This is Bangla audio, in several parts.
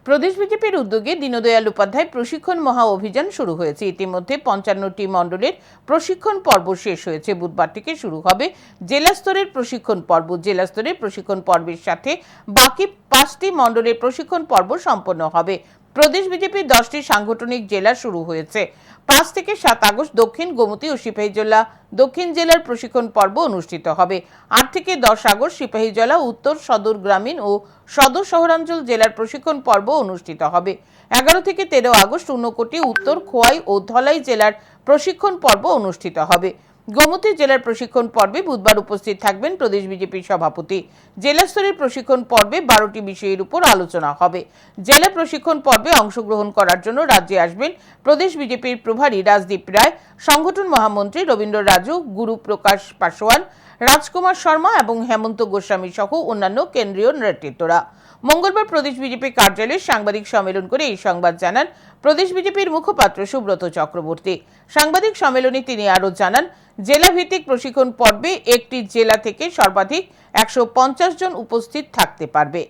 প্রদেশ বিজেপির উদ্যোগে দীনদয়াল উপাধ্যায় প্রশিক্ষণ মহা অভিযান শুরু হয়েছে। ইতিমধ্যে ৫৫টি মণ্ডলের প্রশিক্ষণ পর্ব শেষ হয়েছে। বুধবার থেকে শুরু হবে জেলা স্তরের প্রশিক্ষণ পর্ব। জেলা স্তরের প্রশিক্ষণ পর্বের সাথে বাকি ৫টি মণ্ডলের প্রশিক্ষণ পর্ব সম্পন্ন হবে। প্রদেশ বিজেপির 10টি সাংগঠনিক জেলা শুরু হয়েছে। ৫ থেকে ৭ আগস্ট দক্ষিণ গোমতী ও সিপাহীজলা দক্ষিণ জেলার প্রশিক্ষণ পর্ব অনুষ্ঠিত হবে। ৮ থেকে ১০ আগস্ট সিপাহীজলা উত্তর সদর গ্রামীণ ও সদর শহরাঞ্চল জেলার প্রশিক্ষণ পর্ব অনুষ্ঠিত হবে। ১১ থেকে ১৩ আগস্ট ঊনকোটি উত্তর খোয়াই ও ধলাই জেলার প্রশিক্ষণ পর্ব অনুষ্ঠিত হবে। গোমতী জেলার প্রশিক্ষণ পর্বে বুধবার উপস্থিত থাকবেন প্রদেশ বিজেপির সভাপতি। জেলা স্তরের প্রশিক্ষণ পর্বে ১২টি বিষয়ের উপর আলোচনা হবে। জেলা প্রশিক্ষণ পর্বে অংশগ্রহণ করার জন্য রাজ্যে আসবেন প্রদেশ বিজেপির প্রভারী রাজদীপ রায়, সংগঠন মহামন্ত্রী রবীন্দ্র রাজু, গুরুপ্রকাশ পাসওয়ান, রাজকুমার শর্মা এবং হেমন্ত গোস্বামী সহ অন্যান্য কেন্দ্রীয় নেতৃত্বরা। মঙ্গলবার প্রদেশ বিজেপি কার্যালয়ে সাংবাদিক সম্মেলন করে এই সংবাদ জানান প্রদেশ বিজেপির মুখপাত্র সুব্রত চক্রবর্তী। সাংবাদিক সম্মেলনে তিনি আরও জানান, জেলা ভিত্তিক প্রশিক্ষণ পর্বে একটি জেলা থেকে সর্বাধিক ১৫০ জন উপস্থিত থাকতে পারবে।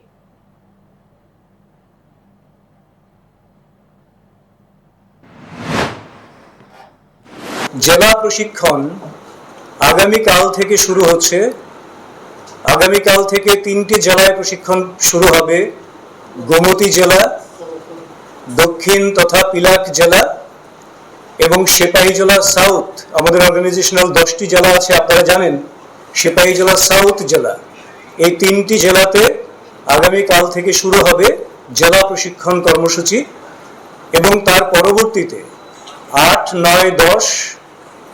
জেলা প্রশিক্ষণ আগামীকাল থেকে শুরু হচ্ছে। আগামীকাল থেকে 3টি জেলায় প্রশিক্ষণ শুরু হবে। গোমতী জেলা, দক্ষিণ তথা পিলাক জেলা এবং সিপাহীজলা সাউথ। আমাদের অর্গানাইজেশনাল 10টি জেলা আছে, আপনারা জানেন। সিপাহীজলা সাউথ জেলা, এই 3টি জেলাতে আগামীকাল থেকে শুরু হবে জেলা প্রশিক্ষণ কর্মসূচি এবং তার পরবর্তীতে 8, 9, 10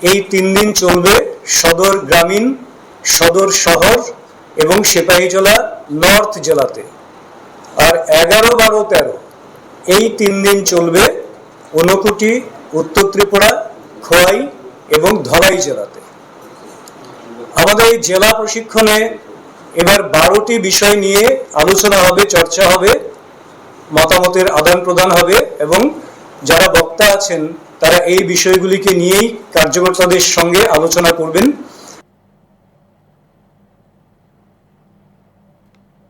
এই 3 দিন চলবে সদর গ্রামীণ, সদর শহর এবং সিপাহীজলা নর্থ জেলাতে। আর 11, 12, 13 এই 3 দিন চলবে ঊনকোটি, উত্তর ত্রিপুরা, খোয়াই এবং ধলাই জেলাতে। আমাদের এই জেলা প্রশিক্ষণে এবার 12টি বিষয় নিয়ে আলোচনা হবে, চর্চা হবে, মতামতের আদান প্রদান হবে এবং যারা বক্তা আছেন তারা এই বিষয়গুলিকে নিয়েই কার্যকর্তাদের সঙ্গে আলোচনা করবেন।